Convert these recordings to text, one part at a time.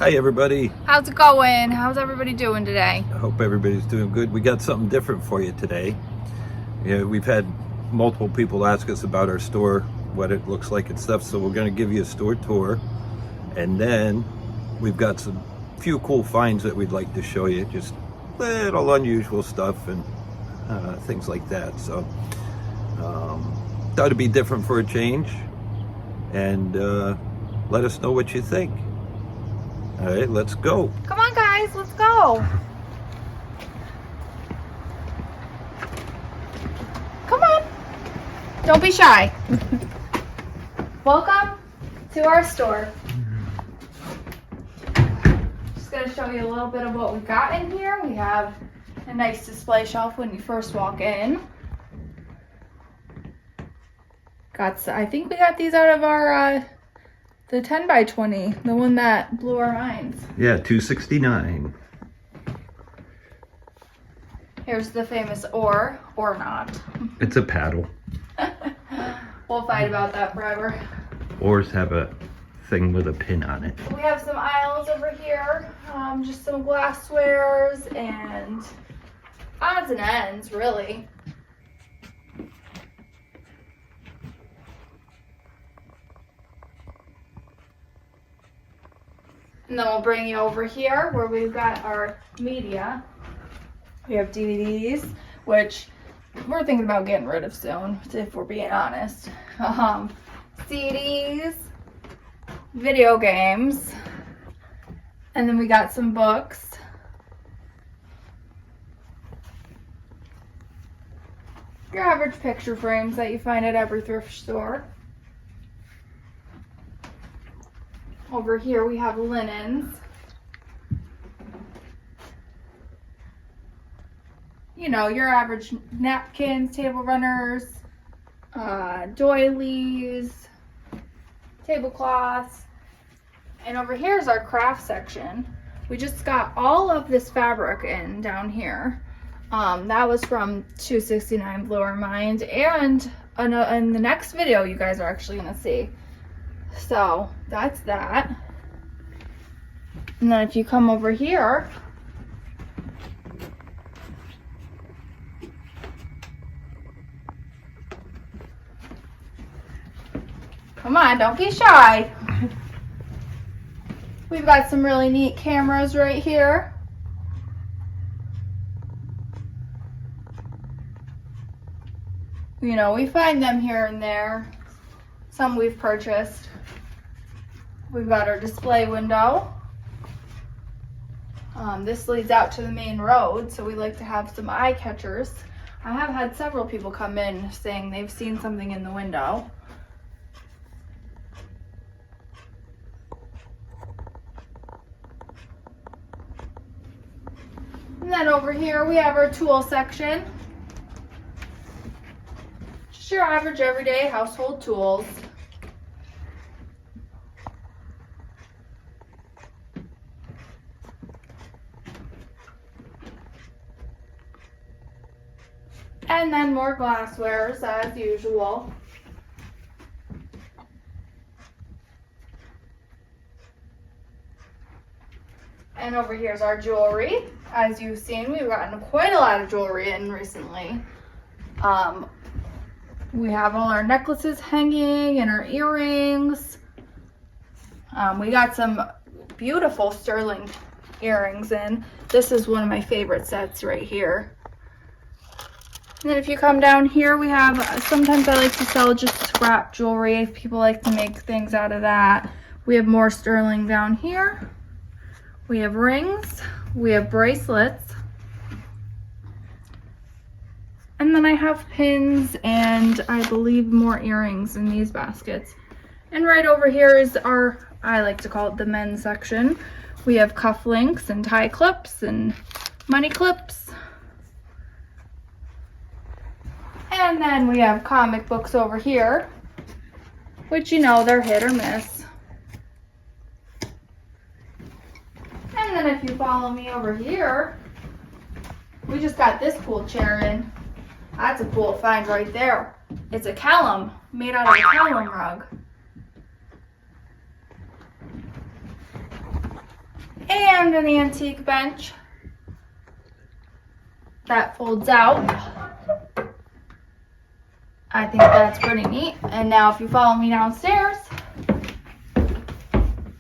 Hi everybody. How's it going? How's everybody doing today? I hope everybody's doing good. We got something different for you today. We've had multiple people ask us about our store, what it looks like and stuff, so we're going to give you a store tour. And then we've got some few cool finds that we'd like to show you, just little unusual stuff and things like that. So thought it'd be different for a change, and let us know what you think. All right, let's go. Come on, guys, let's go. Come on. Don't be shy. Welcome to our store. Just going to show you a little bit of what we got in here. We have a nice display shelf when you first walk in. I think we got these out of our the 10 by 20, the one that blew our minds. Yeah, $269. Here's the famous or not. It's a paddle. We'll fight about that forever. Oars have a thing with a pin on it. We have some aisles over here, just some glasswares and odds and ends, really. And then we'll bring you over here where we've got our media. We have DVDs, which we're thinking about getting rid of soon, if we're being honest. CDs, video games, and then we got some books. Your average picture frames that you find at every thrift store. Over here we have linens. You know, your average napkins, table runners, doilies, tablecloths. And over here is our craft section. We just got all of this fabric in down here. That was from $269, blew our mind. And in the next video you guys are actually gonna see. So that's that. And then if you come over here, come on, don't be shy. We've got some really neat cameras right here. You know, we find them here and there. Some we've purchased. We've got our display window. This leads out to the main road, so we like to have some eye catchers. I have had several people come in saying they've seen something in the window. And then over here we have our tool section. Just your average everyday household tools. And then more glasswares as usual. And over here's our jewelry. As you've seen, we've gotten quite a lot of jewelry in recently. We have all our necklaces hanging and our earrings. We got some beautiful sterling earrings in. This is one of my favorite sets right here. And then if you come down here, we have, sometimes I like to sell just scrap jewelry if people like to make things out of that. We have more sterling down here. We have rings. We have bracelets. And then I have pins and I believe more earrings in these baskets. And right over here is our, I like to call it the men's section. We have cufflinks and tie clips and money clips. And then we have comic books over here, which, you know, they're hit or miss. And then if you follow me over here, we just got this cool chair in. That's a cool find right there. It's a Callum, made out of a Callum rug. And an antique bench that folds out. I think that's pretty neat. And now if you follow me downstairs,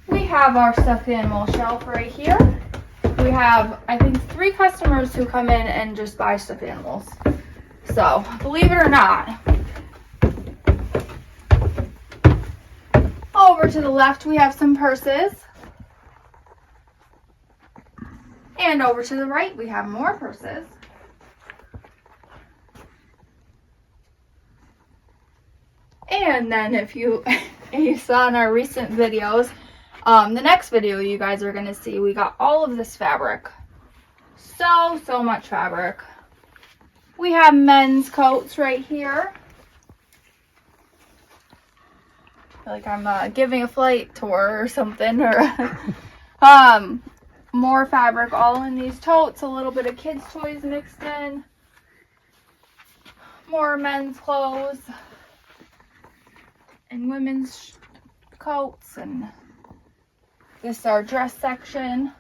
we have our stuffed animal shelf right here. We have, I think, 3 customers who come in and just buy stuffed animals. So, believe it or not. Over to the left, we have some purses. And over to the right, we have more purses. And then if you saw in our recent videos, the next video you guys are going to see, we got all of this fabric. So much fabric. We have men's coats right here. I feel like I'm giving a flight tour or something. Or more fabric all in these totes. A little bit of kids' toys mixed in. More men's clothes. And women's coats, and this is our dress section.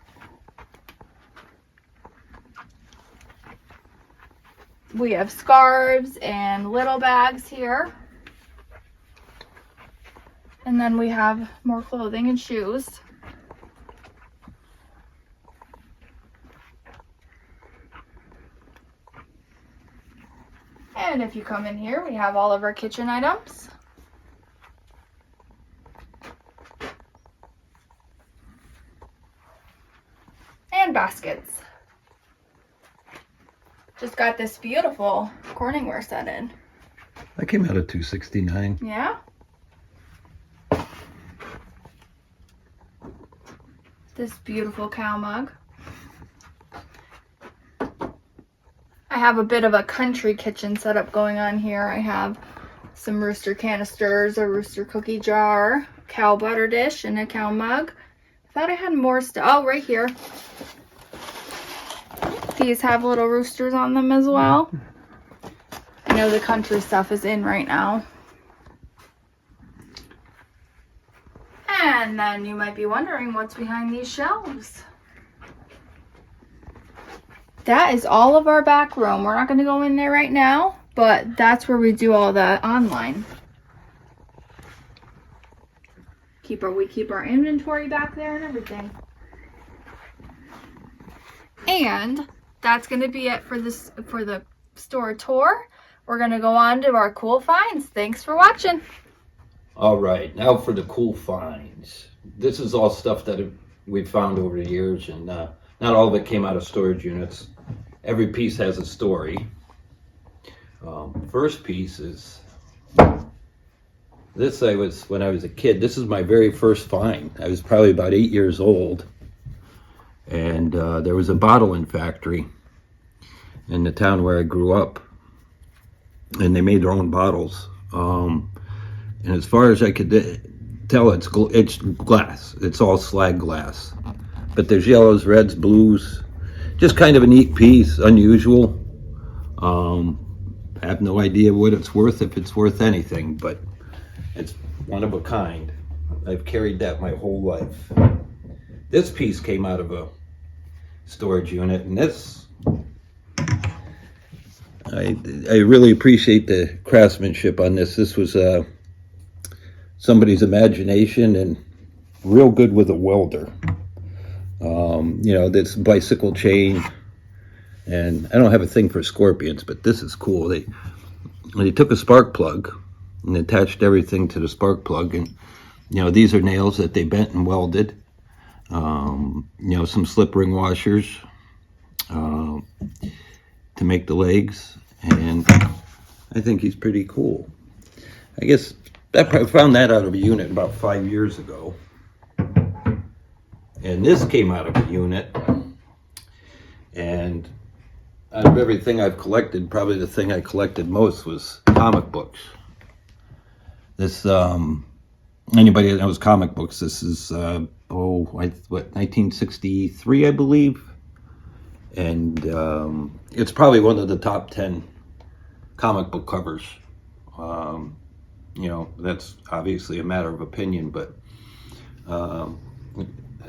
We have scarves and little bags here. And then we have more clothing and shoes. And if you come in here, we have all of our kitchen items. And baskets. Just got this beautiful Corningware set in. That came out of $269. Yeah. This beautiful cow mug. I have a bit of a country kitchen setup going on here. I have some rooster canisters, a rooster cookie jar, cow butter dish, and a cow mug. Thought I had more stuff. Oh, right here. These have little roosters on them as well. I know the country stuff is in right now. And then you might be wondering what's behind these shelves. That is all of our back room. We're not going to go in there right now, but that's where we do all the online. We keep our inventory back there and everything. And that's going to be it for the store tour. We're going to go on to our cool finds. Thanks for watching. All right, now for the cool finds. This is all stuff that we've found over the years, and not all of it came out of storage units. Every piece has a story. First piece is this. When I was a kid, this is my very first find. I was probably about 8 years old, and there was a bottling factory in the town where I grew up, and they made their own bottles. And as far as I could tell, it's glass. It's all slag glass, but there's yellows, reds, blues. Just kind of a neat piece, unusual. I have no idea what it's worth, if it's worth anything, but it's one of a kind. I've carried that my whole life. This piece came out of a storage unit, and this, I really appreciate the craftsmanship on this. This was somebody's imagination, and real good with a welder. This bicycle chain, and I don't have a thing for scorpions, but this is cool. They took a spark plug and attached everything to the spark plug, and these are nails that they bent and welded. Some slip ring washers to make the legs, and I think he's pretty cool. I guess I found that out of a unit about 5 years ago. And this came out of a unit. And out of everything I've collected, probably the thing I collected most was comic books. This, anybody that knows comic books, this is, 1963, I believe. And it's probably one of the top 10 comic book covers. That's obviously a matter of opinion, but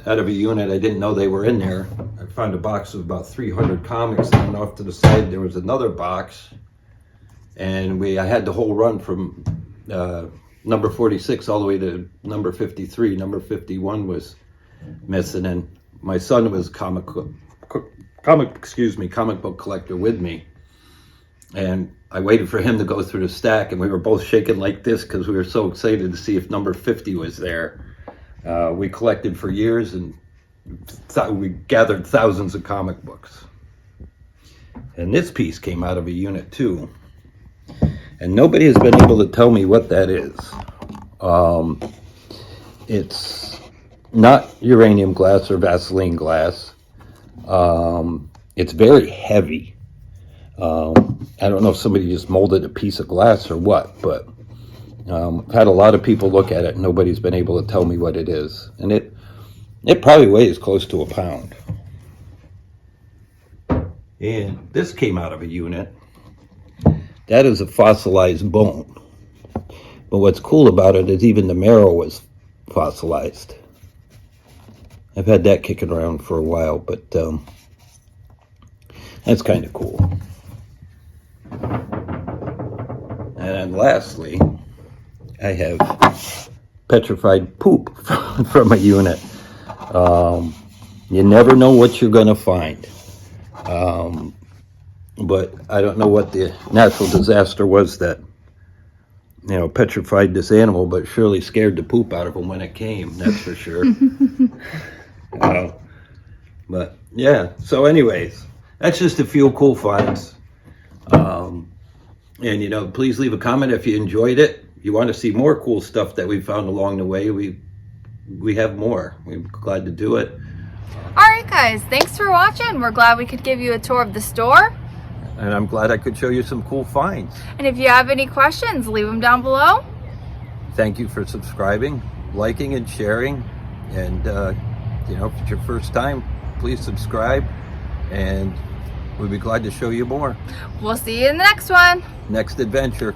out of a unit. I didn't know they were in there. I found a box of about 300 comics, and off to the side there was another box, and I had the whole run from number 46 all the way to number 53. Number 51 was missing, and my son was comic book collector with me, and I waited for him to go through the stack, and we were both shaking like this because we were so excited to see if number 50 was there. We collected for years, and we gathered thousands of comic books. And this piece came out of a unit too, and nobody has been able to tell me what that is. It's not uranium glass or Vaseline glass. It's very heavy. I don't know if somebody just molded a piece of glass or what, but I've had a lot of people look at it and nobody's been able to tell me what it is. And it probably weighs close to a pound. And this came out of a unit. That is a fossilized bone. But what's cool about it is even the marrow was fossilized. I've had that kicking around for a while, but that's kind of cool. And then lastly, I have petrified poop from a unit. You never know what you're going to find. But I don't know what the natural disaster was that, petrified this animal, but surely scared the poop out of him when it came, that's for sure. But yeah, so anyways, that's just a few cool finds. And please leave a comment if you enjoyed it. If you want to see more cool stuff that we found along the way, we have more. We're glad to do it. Alright guys, thanks for watching. We're glad we could give you a tour of the store. And I'm glad I could show you some cool finds. And if you have any questions, leave them down below. Thank you for subscribing, liking, and sharing. And if it's your first time, please subscribe, and we'll be glad to show you more. We'll see you in the next one. Next adventure.